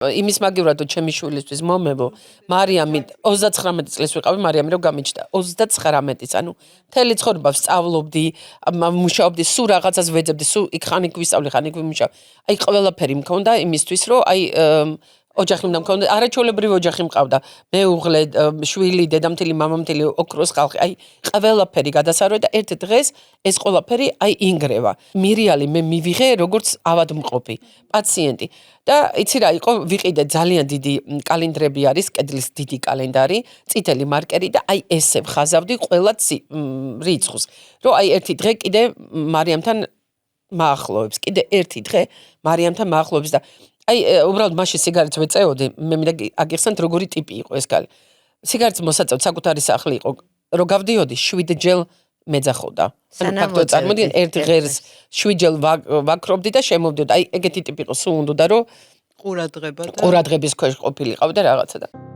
იმის მაგივრად ჩემი შვილისთვის მომებო მარიამი 39 წლის ვიყავი მარიამი რომ გამიჩნდა 39-ის ანუ მთელი ცხოვრება ვსწავლობდი მუშაობდი სულ რაღაცას ვეძებდი სულ იქ ხანი ვისწავლი ხანი ვიმუშავე აი ყველაფერი მქონდა იმისთვის რომ აი ოჯახი უნდა მქონდა არაჩვეულებრივი ოჯახი მყავდა მეუღლე შვილი დედამთილი მამამთილი ოქროს ხალხი აი ყველაფერი გადასარვე და ერთ დღეს ეს ყველაფერი აი ინგრევა მირიალი მე მივიღე როგორც ავადმყოფი პაციენტი და იცი რა იყო ვიყიდე ძალიან დიდი კალენდრები არის კედლის დიდი კალენდარი წითელი მარკერი და აი ესე ვხაზავდი ყველა რიცხვს რომ აი ერთი დღე კიდე მარიამთან მაახლოებს კიდე ერთი დღე მარიამთან მაახლოებს და აი უბრალოდ მაშინ სიგარეტს ვეწეოდი მე მინდა აგიხსენთ როგორი ტიპი იყო ეს კაცი სიგარეტს მოსაწევ საკუთარი სახლი იყო რომ გავდიოდი 7 ჯერ მეძახოდა ანუ ფაქტობრივად წარმოდიდგენ ერთ ღერს 7 ჯერ ვაქრობდი და შემოვდიოდი აი ეგეთი ტიპი იყო სულ უნდა რომ ყურადღება და ყურადღების ქვეშ ყოფილიყავ და რაღაცა და